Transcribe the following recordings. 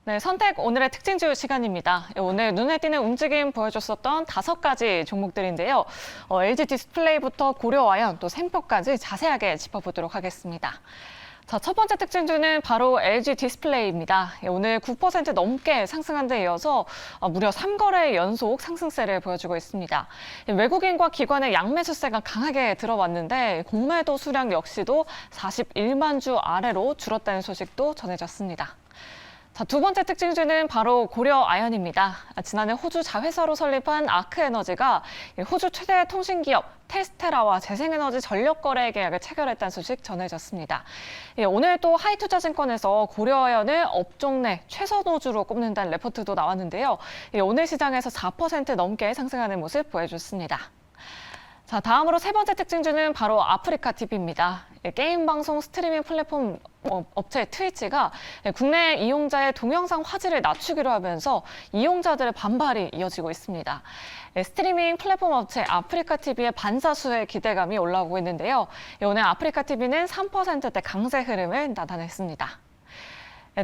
네, 선택 오늘의 특징주 시간입니다. 오늘 눈에 띄는 움직임 보여줬었던 5가지 종목들인데요. LG 디스플레이부터 고려아연 또 샘표까지 자세하게 짚어보도록 하겠습니다. 자, 첫 번째 특징주는 바로 LG 디스플레이입니다. 오늘 9% 넘게 상승한 데 이어서 무려 3거래 연속 상승세를 보여주고 있습니다. 외국인과 기관의 양매수세가 강하게 들어왔는데 공매도 수량 역시도 41만 주 아래로 줄었다는 소식도 전해졌습니다. 자, 두 번째 특징주는 바로 고려아연입니다. 지난해 호주 자회사로 설립한 아크에너지가 호주 최대 통신기업 테스테라와 재생에너지 전력거래 계약을 체결했다는 소식 전해졌습니다. 오늘 또 하이투자증권에서 고려아연을 업종 내 최선호주로 꼽는다는 레포트도 나왔는데요. 오늘 시장에서 4% 넘게 상승하는 모습 보여줬습니다. 자, 다음으로 세 번째 특징주는 바로 아프리카 TV입니다. 게임 방송 스트리밍 플랫폼 업체 트위치가 국내 이용자의 동영상 화질을 낮추기로 하면서 이용자들의 반발이 이어지고 있습니다. 스트리밍 플랫폼 업체 아프리카 TV의 반사수의 기대감이 올라오고 있는데요. 오늘 아프리카 TV는 3%대 강세 흐름을 나타냈습니다.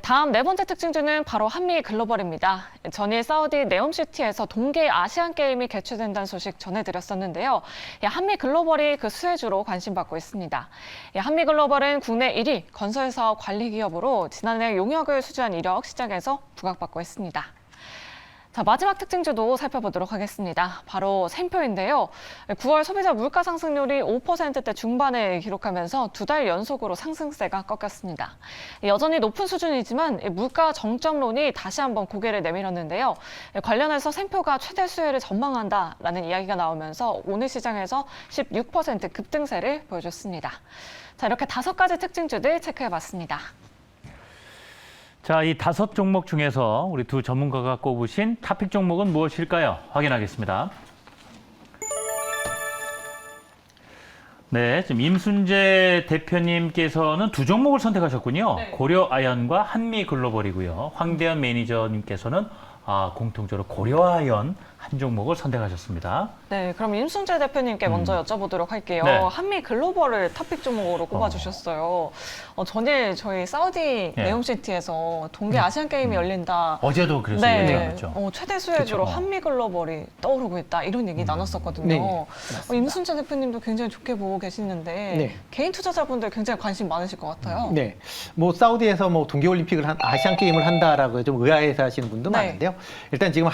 다음 네 번째 특징주는 바로 한미글로벌입니다. 전일 사우디 네옴시티에서 동계 아시안게임이 개최된다는 소식 전해드렸었는데요. 한미글로벌이 그 수혜주로 관심받고 있습니다. 한미글로벌은 국내 1위 건설사업 관리기업으로 지난해 용역을 수주한 이력 시장에서 부각받고 있습니다. 자, 마지막 특징주도 살펴보도록 하겠습니다. 바로 샘표인데요. 9월 소비자 물가 상승률이 5%대 중반을 기록하면서 2달 연속으로 상승세가 꺾였습니다. 여전히 높은 수준이지만 물가 정점론이 다시 한번 고개를 내밀었는데요. 관련해서 샘표가 최대 수혜를 전망한다라는 이야기가 나오면서 오늘 시장에서 16% 급등세를 보여줬습니다. 자, 이렇게 5가지 특징주들 체크해봤습니다. 자, 이 5 종목 중에서 우리 두 전문가가 꼽으신 탑픽 종목은 무엇일까요? 확인하겠습니다. 네, 지금 임순재 대표님께서는 두 종목을 선택하셨군요. 네. 고려아연과 한미글로벌이고요. 황대현 매니저님께서는 공통적으로 고려아연 한 종목을 선택하셨습니다. 네, 그럼 임순재 대표님께 먼저 여쭤보도록 할게요. 네. 한미글로벌을 탑픽 종목으로 꼽아주셨어요. 전일 저희 사우디 네. 네옴시티에서 동계 아시안게임이 열린다. 어제도 그래서 얘기가 났죠. 최대 수혜주로 그쵸. 한미글로벌이 떠오르고 있다. 이런 얘기 나눴었거든요. 네, 임순재 대표님도 굉장히 좋게 보고 계시는데 네. 개인 투자자분들 굉장히 관심 많으실 것 같아요. 네, 뭐 사우디에서 뭐 동계올림픽을 아시안 게임을 한다라고 좀 의아해서 하시는 분도 네. 많은데요. 일단 지금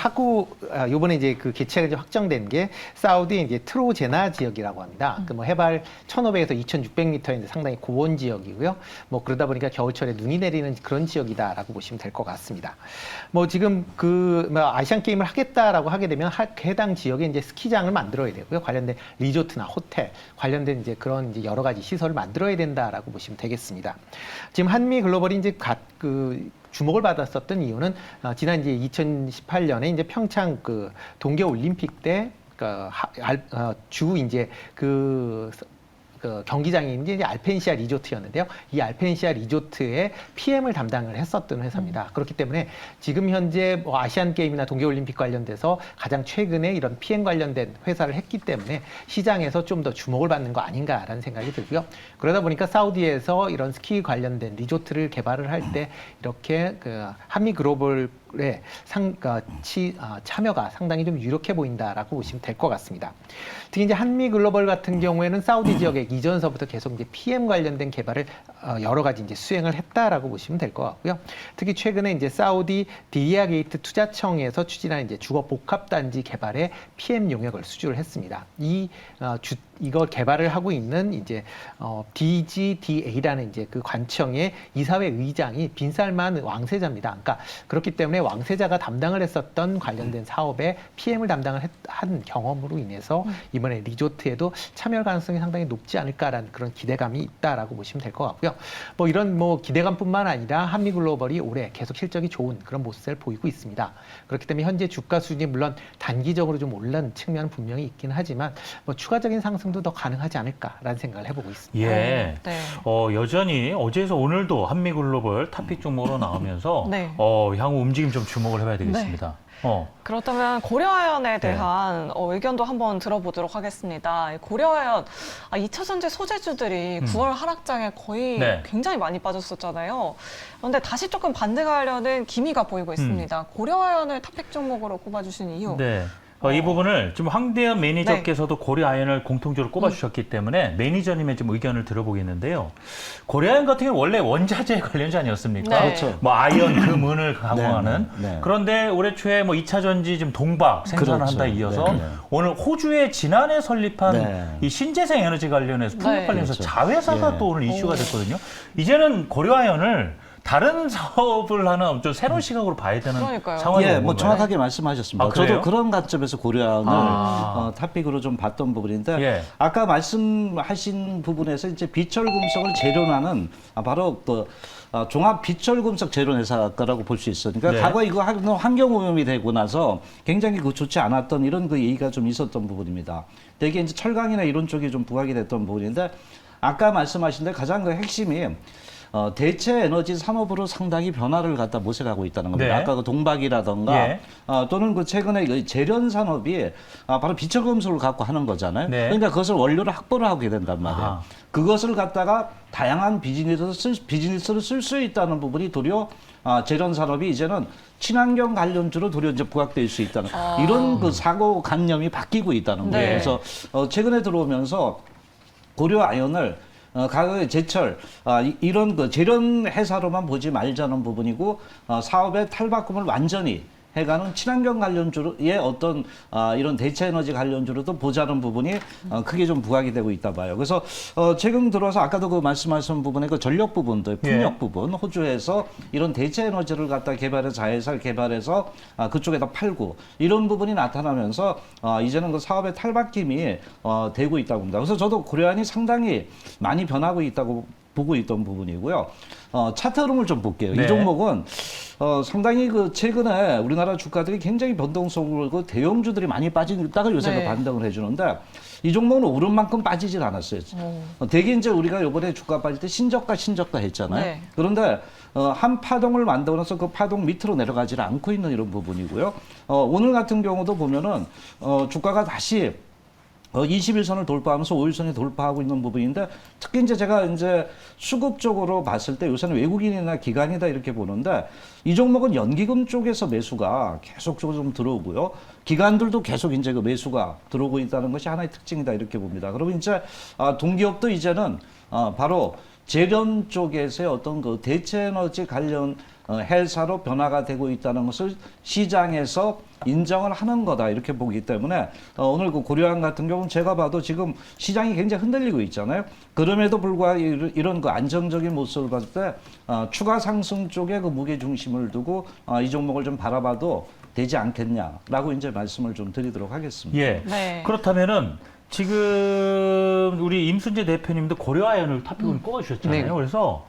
이번에 이제 그 개최가 이제 확정된 게 사우디 이제 트로제나 지역이라고 합니다. 그 뭐 해발 1,500에서 2,600m인데 상당히 고원 지역이고요. 뭐 그러다 보니까 겨울철에 눈이 내리는 그런 지역이다라고 보시면 될 것 같습니다. 뭐 지금 뭐 아시안 게임을 하겠다라고 하게 되면 해당 지역에 이제 스키장을 만들어야 되고요. 관련된 리조트나 호텔 관련된 이제 그런 이제 여러 가지 시설을 만들어야 된다라고 보시면 되겠습니다. 지금 한미 글로벌이 이제 주목을 받았었던 이유는 지난 이제 2018년에 이제 평창 동계 올림픽 때 경기장이 이제 알펜시아 리조트였는데요. 이 알펜시아 리조트의 PM을 담당을 했었던 회사입니다. 그렇기 때문에 지금 현재 뭐 아시안 게임이나 동계 올림픽 관련돼서 가장 최근에 이런 PM 관련된 회사를 했기 때문에 시장에서 좀 더 주목을 받는 거 아닌가라는 생각이 들고요. 그러다 보니까 사우디에서 이런 스키 관련된 리조트를 개발을 할 때 이렇게 한미 글로벌의 참여가 상당히 좀 유력해 보인다라고 보시면 될 것 같습니다. 특히 이제 한미 글로벌 같은 경우에는 사우디 지역에 이전서부터 계속 이제 PM 관련된 개발을 여러 가지 이제 수행을 했다라고 보시면 될 것 같고요. 특히 최근에 이제 사우디 디리아 게이트 투자청에서 추진한 이제 주거 복합 단지 개발에 PM 용역을 수주를 했습니다. 이걸 개발을 하고 있는 이제 DGDA라는 이제 그 관청의 이사회 의장이 빈살만 왕세자입니다. 그러니까 그렇기 때문에 왕세자가 담당을 했었던 관련된 사업에 PM을 담당을 한 경험으로 인해서 이번에 리조트에도 참여 가능성이 상당히 높지 않을까라는 그런 기대감이 있다라고 보시면 될 것 같고요. 뭐 이런 뭐 기대감뿐만 아니라 한미글로벌이 올해 계속 실적이 좋은 그런 모습을 보이고 있습니다. 그렇기 때문에 현재 주가 수준이 물론 단기적으로 좀 올라는 측면은 분명히 있긴 하지만 뭐 추가적인 상승도 더 가능하지 않을까라는 생각을 해보고 있습니다. 예. 네. 여전히 어제에서 오늘도 한미글로벌 탑픽 종목으로 나오면서 네. 향후 움직임 좀 주목을 해봐야 되겠습니다. 그렇다면 고려아연에 대한 의견도 한번 들어보도록 하겠습니다. 고려아연 2차 원료선지 소재주들이 9월 하락장에 거의 네. 굉장히 많이 빠졌었잖아요. 그런데 다시 조금 반등하려는 기미가 보이고 있습니다. 고려아연을 탑픽 종목으로 꼽아주신 이유. 네. 이 부분을 지금 황대현 매니저께서도 네. 고려아연을 공통적으로 꼽아주셨기 때문에 매니저님의 좀 의견을 들어보겠는데요. 고려아연 같은 경우는 원래 원자재 관련자 아니었습니까? 네. 그렇죠. 뭐 아연, 금, 은을 강화하는. 네, 네. 그런데 올해 초에 뭐 2차 전지 지금 동박 생산을 그렇죠. 한다 이어서 네, 네. 오늘 호주에 지난해 설립한 네. 이 신재생 에너지 관련해서 풍력 네. 관련해서 그렇죠. 자회사가 예. 또 오늘 이슈가 됐거든요. 이제는 고려아연을 다른 사업을 하는 좀 새로운 시각으로 봐야 되는 그러니까요. 상황이 예, 온 뭐 건가요? 정확하게 말씀하셨습니다. 아, 그래요? 저도 그런 관점에서 고려아연을 아. 탑픽으로 좀 봤던 부분인데 예. 아까 말씀하신 부분에서 이제 비철금속을 재련하는 바로 그 종합 비철금속 재련회사라고 볼 수 있어요. 그러니까 네. 과거 이거 환경오염이 되고 나서 굉장히 그 좋지 않았던 이런 그 얘기가 좀 있었던 부분입니다. 되게 이제 철강이나 이런 쪽이 좀 부각이 됐던 부분인데 아까 말씀하신 데 가장 그 핵심이 대체 에너지 산업으로 상당히 변화를 갖다 모색하고 있다는 겁니다. 네. 아까 그 동박이라던가 예. 또는 그 최근에 그 재련 산업이 바로 비철금속을 갖고 하는 거잖아요. 네. 그러니까 그것을 원료로 확보를 하게 된단 말이에요. 아하. 그것을 갖다가 다양한 비즈니스로 쓸 수 있다는 부분이 도리어 재련 산업이 이제는 친환경 관련주로 도리어 이제 부각될 수 있다는 이런 그 사고 관념이 바뀌고 있다는 거예요. 네. 그래서 최근에 들어오면서 고려아연을 과거의 제철 이런 그 재련 회사로만 보지 말자는 부분이고 사업의 탈바꿈을 완전히 해가는 친환경 관련주의 어떤 이런 대체 에너지 관련주로도 보자는 부분이 크게 좀 부각이 되고 있다 봐요. 그래서 최근 들어서 아까도 그 말씀하신 부분의 그 전력 부분도 풍력 예. 부분 호주에서 이런 대체 에너지를 갖다 개발해서 자회사를 개발해서 그쪽에다 팔고 이런 부분이 나타나면서 이제는 그 사업의 탈바뀜이 되고 있다고 봅니다. 그래서 저도 고려아연이 상당히 많이 변하고 있다고 보고 있던 부분이고요. 차트 흐름을 좀 볼게요. 네. 이 종목은 상당히 그 최근에 우리나라 주가들이 굉장히 변동성을 그 대형주들이 많이 빠지다가 요새 네. 그 반등을 해주는데 이 종목은 오른 만큼 빠지질 않았어요. 되게 이제 우리가 이번에 주가 빠질 때 신저가 했잖아요. 네. 그런데 한 파동을 만들고 나서 그 파동 밑으로 내려가지를 않고 있는 이런 부분이고요. 오늘 같은 경우도 보면은 주가가 다시 21선을 돌파하면서 5일선이 돌파하고 있는 부분인데 특히 이제 제가 이제 수급적으로 봤을 때 요새는 외국인이나 기관이다 이렇게 보는데 이 종목은 연기금 쪽에서 매수가 계속적으로 좀 들어오고요. 기관들도 계속 이제 그 매수가 들어오고 있다는 것이 하나의 특징이다 이렇게 봅니다. 그리고 이제 동기업도 이제는 바로 재련 쪽에서의 어떤 그 대체 에너지 관련 회사로 변화가 되고 있다는 것을 시장에서 인정을 하는 거다 이렇게 보기 때문에 오늘 그 고려아연 같은 경우는 제가 봐도 지금 시장이 굉장히 흔들리고 있잖아요. 그럼에도 불구하고 이런 그 안정적인 모습을 봤을 때 추가 상승 쪽에 그 무게 중심을 두고 이 종목을 좀 바라봐도 되지 않겠냐라고 이제 말씀을 좀 드리도록 하겠습니다. 예. 네. 그렇다면은 지금 우리 임순재 대표님도 고려아연을 탑픽으로 꼽아주셨잖아요. 네. 그래서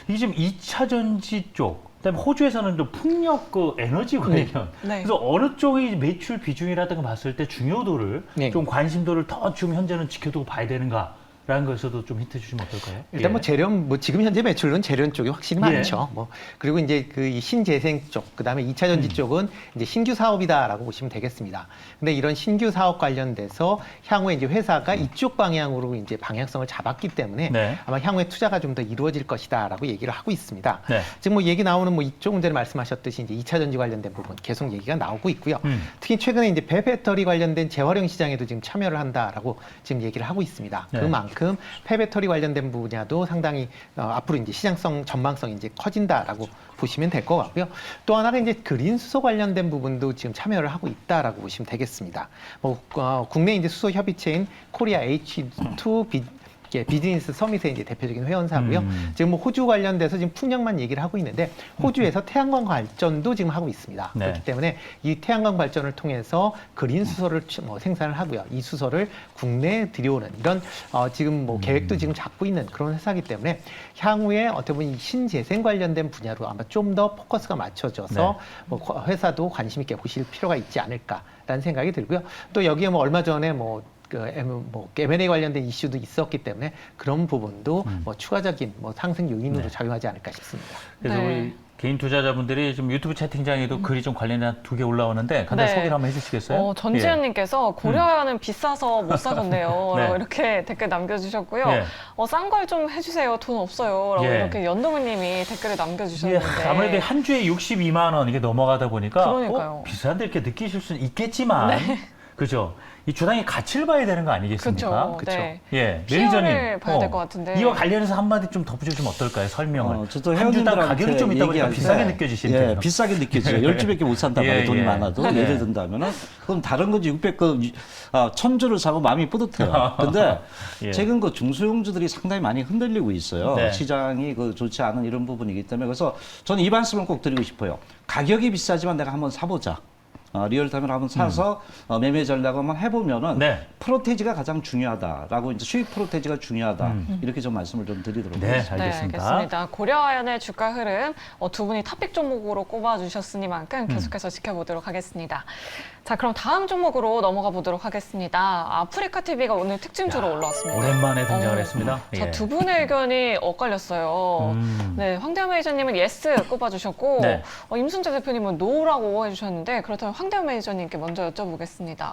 이게 지금 2차 전지 쪽, 그다음에 호주에서는 좀 풍력 그 에너지 관련. 네. 그래서 어느 쪽이 매출 비중이라든가 봤을 때 중요도를 네. 좀 관심도를 더 지금 현재는 지켜두고 봐야 되는가? 라는 것에서도 좀 힌트 주시면 어떨까요? 일단 뭐 재련 지금 현재 매출은 재련 쪽이 확실히 예. 많죠. 그리고 이제 그 이 신재생 쪽, 그다음에 2차 전지 쪽은 이제 신규 사업이다라고 보시면 되겠습니다. 근데 이런 신규 사업 관련돼서 향후에 이제 회사가 이쪽 방향으로 이제 방향성을 잡았기 때문에 네. 아마 향후에 투자가 좀 더 이루어질 것이다라고 얘기를 하고 있습니다. 네. 지금 뭐 얘기 나오는 뭐 조금 전에 말씀하셨듯이 이제 2차 전지 관련된 부분 계속 얘기가 나오고 있고요. 특히 최근에 이제 폐배터리 관련된 재활용 시장에도 지금 참여를 한다라고 지금 얘기를 하고 있습니다. 네. 그만큼 폐배터리 관련된 분야도 상당히 앞으로 이제 시장성 전망성이 이제 커진다라고 보시면 될 것 같고요. 또 하나는 이제 그린 수소 관련된 부분도 지금 참여를 하고 있다라고 보시면 되겠습니다. 국내 이제 수소 협의체인 코리아 H2 비즈니스 서밋의 이제 대표적인 회원사고요. 지금 뭐 호주 관련돼서 지금 풍력만 얘기를 하고 있는데 호주에서 태양광 발전도 지금 하고 있습니다. 네. 그렇기 때문에 이 태양광 발전을 통해서 그린 수소를 생산을 하고요. 이 수소를 국내에 들여오는 이런 지금 뭐 계획도 지금 잡고 있는 그런 회사이기 때문에 향후에 어떻게 보면 이 신재생 관련된 분야로 아마 좀 더 포커스가 맞춰져서 뭐 회사도 관심 있게 보실 필요가 있지 않을까라는 생각이 들고요. 또 여기에 뭐 얼마 전에 M&A 관련된 이슈도 있었기 때문에 그런 부분도 뭐 추가적인 뭐 상승 요인으로 작용하지 않을까 싶습니다. 그래서 네. 우리 개인 투자자분들이 좀 유튜브 채팅창에도 글이 좀 관련한 2개 올라오는데 간단히 네. 소개를 한번 해주시겠어요? 전지현님께서 고려아연은 비싸서 못 사겠네요. 네. 라고 이렇게 댓글 남겨주셨고요. 예. 싼 걸 좀 해주세요. 돈 없어요. 라고 예. 이렇게 연동우님이 댓글을 이게 남겨주셨는데. 아무래도 한 주에 62만 원 이게 넘어가다 보니까 그러니까요. 비싼데 이렇게 느끼실 수는 있겠지만 그죠? 이 주당의 가치를 봐야 되는 거 아니겠습니까? 그쵸. 네. 예, 피해를 매니저님 봐야 될것 같은데. 이와 관련해서 한마디 좀 덧붙여주면 어떨까요? 설명을. 저도 한 주당 회원님들한테 가격이 좀 있다 보니까 얘기할 비싸게 때, 느껴지시는데요. 예, 비싸게 느껴지죠. 10주밖에 못 산단 말이에요. 예, 돈이 예. 많아도. 예. 예를 든다면은 그럼 다른 거지 600건 1000주를 사고 마음이 뿌듯해요. 근데 예. 최근 그 중소형주들이 상당히 많이 흔들리고 있어요. 네. 시장이 그 좋지 않은 이런 부분이기 때문에 그래서 저는 이 말씀을 꼭 드리고 싶어요. 가격이 비싸지만 내가 한번 사보자. 리얼타임을 한번 사서 매매 전략을 한번 해보면은 네. 프로테지가 가장 중요하다라고 이제 수익 프로테지가 중요하다 이렇게 좀 말씀을 좀 드리도록 네, 하겠습니다. 알겠습니다. 네, 알겠습니다. 고려아연의 주가 흐름 두 분이 탑픽 종목으로 꼽아주셨으니만큼 계속해서 지켜보도록 하겠습니다. 자, 그럼 다음 종목으로 넘어가 보도록 하겠습니다. 아프리카 TV가 오늘 특징주로 올라왔습니다. 오랜만에 등장을 했습니다. 자, 예. 두 분의 의견이 엇갈렸어요. 네, 황대현 매니저님은 예스 꼽아주셨고 네. 임순재 대표님은 노라고 해주셨는데 그렇다면 황대현 매니저님께 먼저 여쭤보겠습니다.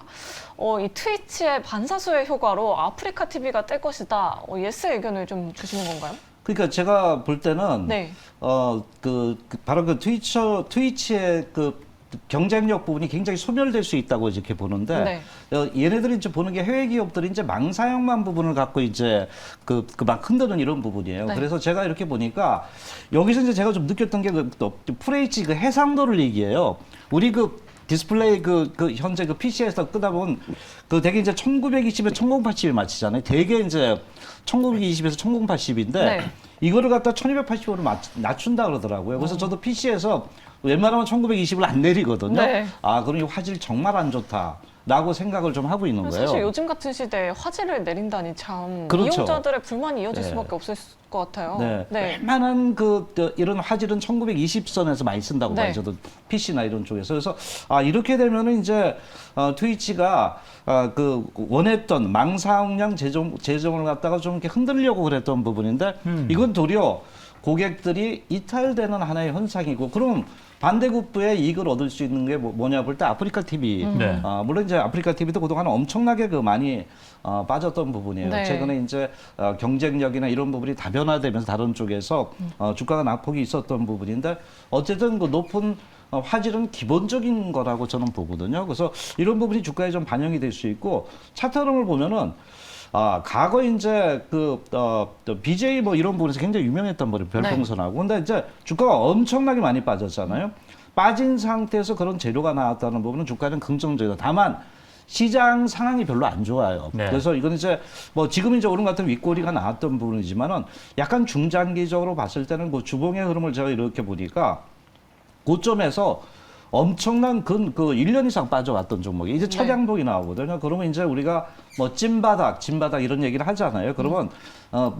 이 트위치의 반사수의 효과로 아프리카 TV가 뜰 것이다. 예스 의견을 좀 주시는 건가요? 그러니까 제가 볼 때는 네. 바로 그 트위치의 그 경쟁력 부분이 굉장히 소멸될 수 있다고 이렇게 보는데 얘네들이 이제 보는 게 해외 기업들이 이제 망사형만 부분을 갖고 이제 막 흔드는 이런 부분이에요. 네. 그래서 제가 이렇게 보니까 여기서 이제 제가 좀 느꼈던 게 FH 그 해상도를 얘기해요. 우리 그 디스플레이 현재 그 PC에서 끄다 보면 되게 이제 1920에 1080에 맞추잖아요. 되게 이제 1920에서 1080인데 네. 이거를 갖다 1280으로 낮춘다 그러더라고요. 그래서 저도 PC에서 웬만하면 1920을 안 내리거든요. 네. 그럼 이 화질 정말 안 좋다라고 생각을 좀 하고 있는 거예요. 사실 요즘 같은 시대에 화질을 내린다니 참 그렇죠. 이용자들의 불만이 이어질 네. 수밖에 없을 것 같아요. 네. 웬만한 이런 화질은 1920선에서 많이 쓴다고 네. 봐요. 저도 PC나 이런 쪽에서. 그래서 이렇게 되면은 이제 트위치가 원했던 망사용량 재정을 갖다가 좀 이렇게 흔들려고 그랬던 부분인데 이건 도리어 고객들이 이탈되는 하나의 현상이고 그럼 반대급부의 이익을 얻을 수 있는 게 뭐냐 볼 때 아프리카 TV. 네. 물론 이제 아프리카 TV도 그동안 엄청나게 많이 빠졌던 부분이에요. 네. 최근에 이제 경쟁력이나 이런 부분이 다변화되면서 다른 쪽에서 주가가 낙폭이 있었던 부분인데 어쨌든 그 높은 화질은 기본적인 거라고 저는 보거든요. 그래서 이런 부분이 주가에 좀 반영이 될 수 있고 차트 흐름을 보면은 과거 이제 BJ 뭐 이런 부분에서 굉장히 유명했단 말이에요. 별풍선하고. 근데 이제 주가가 엄청나게 많이 빠졌잖아요. 빠진 상태에서 그런 재료가 나왔다는 부분은 주가는 긍정적이다. 다만 시장 상황이 별로 안 좋아요. 네. 그래서 이건 이제 지금 이제 오늘 같은 윗꼬리가 나왔던 부분이지만은 약간 중장기적으로 봤을 때는 주봉의 흐름을 제가 이렇게 보니까 고점에서 엄청난 1년 이상 빠져왔던 종목이 이제 첫 양봉이 나오거든요. 그러면 이제 우리가 찐바닥 이런 얘기를 하잖아요. 그러면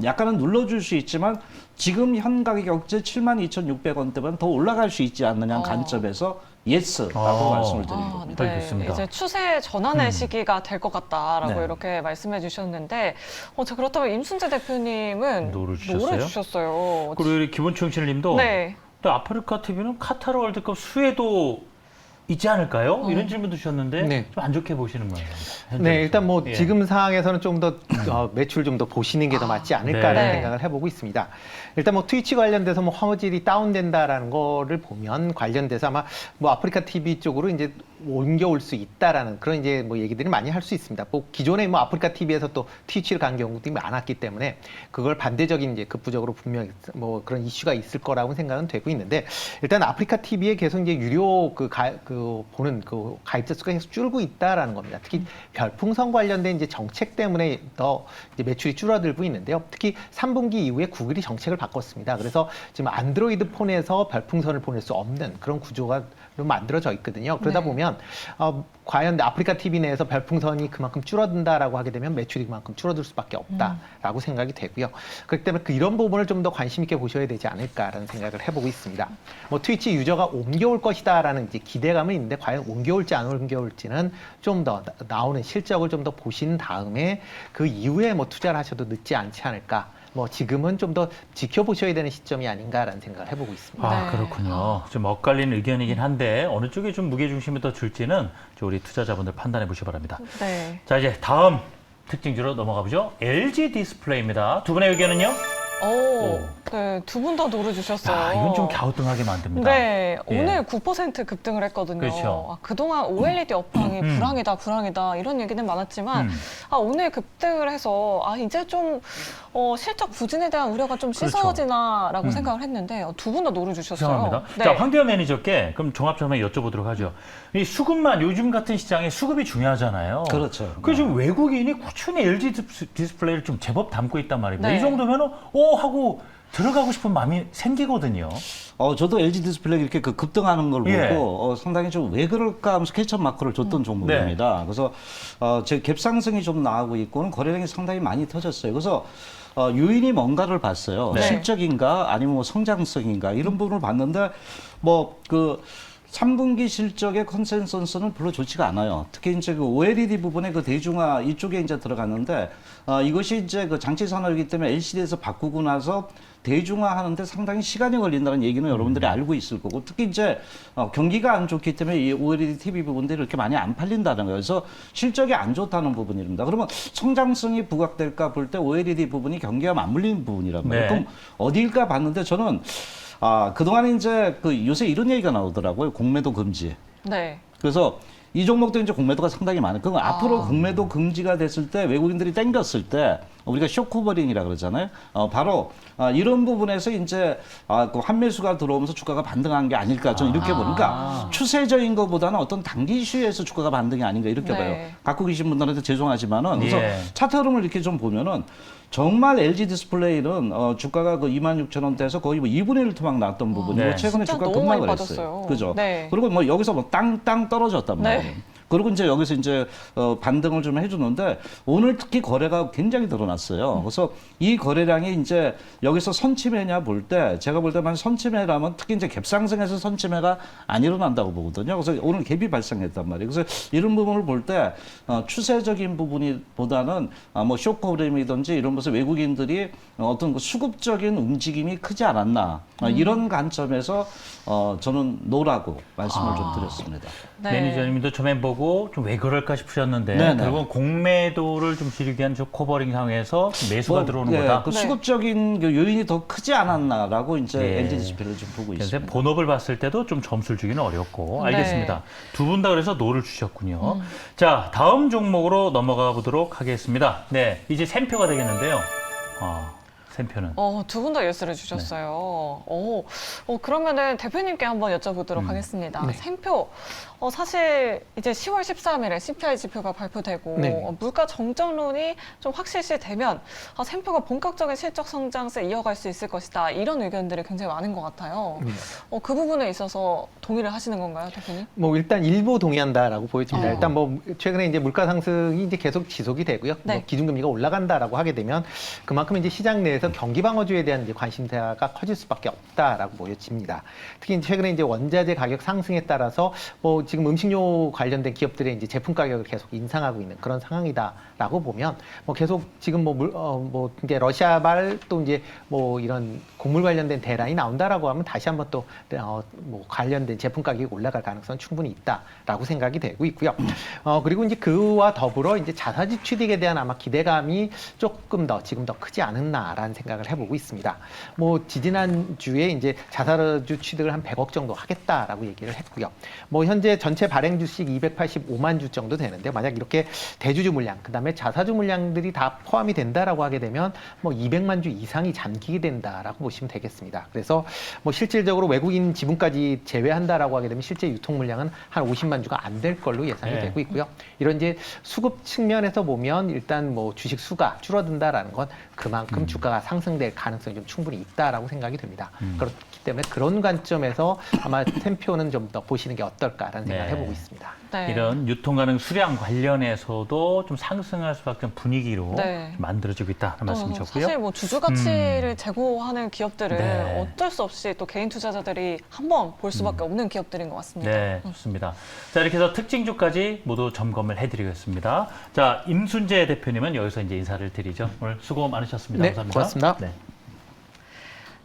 약간은 눌러줄 수 있지만 지금 현 가격제 72,600원대면 더 올라갈 수 있지 않느냐 관점에서 예스라고 말씀을 드린 겁니다. 알겠습니다. 이제 추세 전환의 시기가 될 것 같다라고 네. 이렇게 말씀해 주셨는데 자, 그렇다면 임순재 대표님은 노를 주셨어요? 주셨어요. 그리고 우리 기본충실님도 네. 또 아프리카 TV는 카타르 월드컵 수혜도 있지 않을까요? 이런 질문도 주셨는데 네. 좀 안 좋게 보시는 거예요. 네, 일단 예. 지금 상황에서는 좀 더 매출 좀 더 보시는 게 더 맞지 않을까라는 네. 생각을 해보고 있습니다. 일단 트위치 관련돼서 화질이 다운된다라는 거를 보면 관련돼서 아마 아프리카 TV 쪽으로 이제 옮겨올 수 있다라는 그런 이제 얘기들이 많이 할 수 있습니다. 기존에 아프리카 TV에서 또 트위치를 간 경우도 많았기 때문에 그걸 반대적인 이제 급부적으로 분명히 그런 이슈가 있을 거라고 생각은 되고 있는데 일단 아프리카 TV에 계속 이제 유료 보는 가입자 수가 계속 줄고 있다라는 겁니다. 특히 별풍선 관련된 이제 정책 때문에 더 이제 매출이 줄어들고 있는데요. 특히 3분기 이후에 구글이 정책을 바꿨습니다. 그래서 지금 안드로이드 폰에서 별풍선을 보낼 수 없는 그런 구조가 만들어져 있거든요. 그러다 네. 보면 과연 아프리카 TV 내에서 별풍선이 그만큼 줄어든다라고 하게 되면 매출이 그만큼 줄어들 수밖에 없다라고 생각이 되고요. 그렇기 때문에 이런 부분을 좀 더 관심 있게 보셔야 되지 않을까라는 생각을 해보고 있습니다. 트위치 유저가 옮겨올 것이다라는 이제 기대감은 있는데 과연 옮겨올지 안 옮겨올지는 좀 더 나오는 실적을 좀 더 보신 다음에 그 이후에 투자를 하셔도 늦지 않지 않을까. 뭐 지금은 좀 더 지켜보셔야 되는 시점이 아닌가라는 생각을 해보고 있습니다. 아, 네. 그렇군요. 좀 엇갈리는 의견이긴 한데 어느 쪽에 좀 무게중심이 더 줄지는 우리 투자자분들 판단해 보시기 바랍니다. 네. 자, 이제 다음 특징주로 넘어가 보죠. LG 디스플레이입니다. 두 분의 의견은요? 네, 두 분 다 노를 주셨어요. 야, 이건 좀 갸우뚱하게 만듭니다. 네, 예. 오늘 9% 급등을 했거든요. 그렇죠. 아, 그동안 OLED 업황이 불황이다 이런 얘기는 많았지만 오늘 급등을 해서 이제 좀 실적 부진에 대한 우려가 좀 그렇죠. 씻어지나라고 생각을 했는데 두 분 다 노를 주셨어요. 죄송합니다. 네. 자, 황대현 매니저께 그럼 종합점에 여쭤보도록 하죠. 이 수급만 요즘 같은 시장에 수급이 중요하잖아요. 그렇죠. 그래서 지금 외국인이 꾸준히 LG 디스플레이를 좀 제법 담고 있단 말입니다. 네. 이 정도면은 하고 들어가고 싶은 마음이 생기거든요. 저도 LG 디스플레이 이렇게 그 급등하는 걸 보고 예. 상당히 좀 왜 그럴까 하면서 캐치업 마크를 줬던 종목입니다. 그래서 제 갭상승이 좀 나오고 있고는 거래량이 상당히 많이 터졌어요. 그래서 요인이 뭔가를 봤어요. 네. 실적인가 아니면 뭐 성장성인가 이런 부분을 봤는데 뭐 그 3분기 실적의 컨센서스는 별로 좋지가 않아요. 특히 이제 그 OLED 부분의 그 대중화 이쪽에 이제 들어갔는데 이것이 이제 그 장치 산업이기 때문에 LCD에서 바꾸고 나서 대중화하는데 상당히 시간이 걸린다는 얘기는 여러분들이 알고 있을 거고 특히 이제 경기가 안 좋기 때문에 이 OLED TV 부분들이 이렇게 많이 안 팔린다는 거예요. 그래서 실적이 안 좋다는 부분입니다. 그러면 성장성이 부각될까 볼 때 OLED 부분이 경기와 맞물리는 부분이란 말이에요. 네. 그럼 어디일까 봤는데 저는 그동안에 이제 요새 이런 얘기가 나오더라고요. 공매도 금지. 네. 그래서 이 종목도 이제 공매도가 상당히 많아요. 그럼 앞으로 공매도 금지가 됐을 때 외국인들이 땡겼을 때 우리가 쇼커버링이라 그러잖아요. 바로 이런 부분에서 이제 그 환매수가 들어오면서 주가가 반등한 게 아닐까 저는 이렇게 보니까 추세적인 것보다는 어떤 단기 이슈에서 주가가 반등이 아닌가 이렇게 네. 봐요. 갖고 계신 분들한테 죄송하지만은 그래서 예. 차트 흐름을 이렇게 좀 보면은 정말 LG 디스플레이는 주가가 그 26,000원대에서 거의 뭐 2분의 1 토막 났던 부분이고 네. 최근에 진짜 주가 너무 많이 급락을 빠졌어요. 했어요. 그죠? 네. 그리고 뭐 여기서 뭐 땅 떨어졌단 네. 말이에요. 그리고 이제 여기서 이제 반등을 좀 해주는데 오늘 특히 거래가 굉장히 늘어났어요. 그래서 이 거래량이 이제 여기서 선침해냐 볼 때 제가 볼 때만 선침해라면 특히 이제 갭상승에서 선침해가 안 일어난다고 보거든요. 그래서 오늘 갭이 발생했단 말이에요. 그래서 이런 부분을 볼 때 추세적인 부분보다는 뭐 쇼커브림이든지 이런 것을 외국인들이 어떤 그 수급적인 움직임이 크지 않았나 이런 관점에서 저는 노라고 말씀을 좀 드렸습니다. 네. 매니저님도 처음에 보고 좀 왜 그럴까 싶으셨는데 네네. 결국은 공매도를 좀 줄이기 위한 저 커버링 상황에서 매수가 들어오는 거다. 그 네. 수급적인 그 요인이 더 크지 않았나라고 이제 네. LG 디스플레이를 좀 보고 그래서 있습니다. 본업을 봤을 때도 좀 점수를 주기는 어렵고 네. 알겠습니다. 두 분 다 그래서 노를 주셨군요. 자, 다음 종목으로 넘어가 보도록 하겠습니다. 네, 이제 샘표가 되겠는데요. 샘표는 두 분 다 예스를 주셨어요. 그러면은 대표님께 한번 여쭤보도록 하겠습니다. 네. 샘표, 사실 이제 10월 13일에 CPI 지표가 발표되고 네. 물가 정점론이 좀 확실시 되면 샘표가 본격적인 실적 성장세 이어갈 수 있을 것이다. 이런 의견들이 굉장히 많은 것 같아요. 네. 그 부분에 있어서 동의를 하시는 건가요, 대표님? 뭐 일단 일부 동의한다라고 보여집니다. 어. 일단 뭐 최근에 이제 물가 상승이 이제 계속 지속이 되고요. 네. 뭐 기준금리가 올라간다라고 하게 되면 그만큼 이제 시장 내에서 경기 방어주에 대한 이제 관심사가 커질 수밖에 없다라고 보여집니다. 특히 최근에 이제 원자재 가격 상승에 따라서 뭐 지금 음식료 관련된 기업들의 이제 제품 가격을 계속 인상하고 있는 그런 상황이다라고 보면 뭐 계속 지금 뭐 이제 러시아발 또 이제 뭐 이런 곡물 관련된 대란이 나온다라고 하면 다시 한번 또 뭐 관련된 제품 가격이 올라갈 가능성은 충분히 있다라고 생각이 되고 있고요. 그리고 이제 그와 더불어 이제 자사주 취득에 대한 아마 기대감이 조금 더 지금 더 크지 않았나라는 생각을 해보고 있습니다. 뭐 지지난 주에 이제 자사주 취득을 한 100억 정도 하겠다라고 얘기를 했고요. 뭐 현재 전체 발행 주식 285만 주 정도 되는데 만약 이렇게 대주주 물량, 그다음에 자사주 물량들이 다 포함이 된다라고 하게 되면 뭐 200만 주 이상이 잠기게 된다라고 보시면 되겠습니다. 그래서 뭐 실질적으로 외국인 지분까지 제외한다라고 하게 되면 실제 유통 물량은 한 50만 주가 안 될 걸로 예상이 네. 되고 있고요. 이런 이제 수급 측면에서 보면 일단 뭐 주식 수가 줄어든다라는 건 그만큼 주가가 상승될 가능성이 좀 충분히 있다라고 생각이 됩니다. 그렇기 때문에 그런 관점에서 아마 샘표는 좀 더 보시는 게 어떨까라는 생각을 네. 해보고 있습니다. 네. 이런 유통 가능 수량 관련해서도 좀 상승할 수밖에 없는 분위기로 네. 좀 만들어지고 있다는 또 말씀이셨고요. 사실 뭐 주주 가치를 제고하는 기업들을 네. 어쩔 수 없이 또 개인 투자자들이 한번 볼 수밖에 없는 기업들인 것 같습니다. 네, 좋습니다. 자, 이렇게 해서 특징주까지 모두 점검을 해드리겠습니다. 자, 임순재 대표님은 여기서 이제 인사를 드리죠. 오늘 수고 많으셨습니다. 네, 감사합니다. 고맙습니다. 네.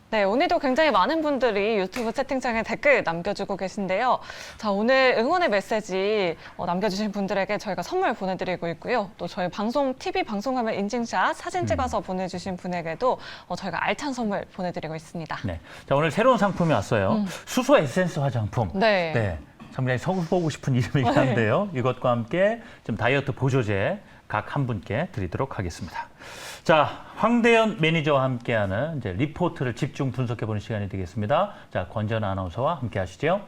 네, 오늘도 굉장히 많은 분들이 유튜브 채팅창에 댓글 남겨주고 계신데요. 자, 오늘 응원의 메시지 남겨주신 분들에게 저희가 선물 보내드리고 있고요. 또 저희 TV 방송하면 인증샷 사진 찍어서 보내주신 분에게도 저희가 알찬 선물 보내드리고 있습니다. 네. 자, 오늘 새로운 상품이 왔어요. 수소 에센스 화장품. 네. 네. 상당히 써보고 싶은 이름이긴 한데요. 이것과 함께 좀 다이어트 보조제 각 한 분께 드리도록 하겠습니다. 자, 황대현 매니저와 함께하는 이제 리포트를 집중 분석해보는 시간이 되겠습니다. 자, 권전 아나운서와 함께 하시죠.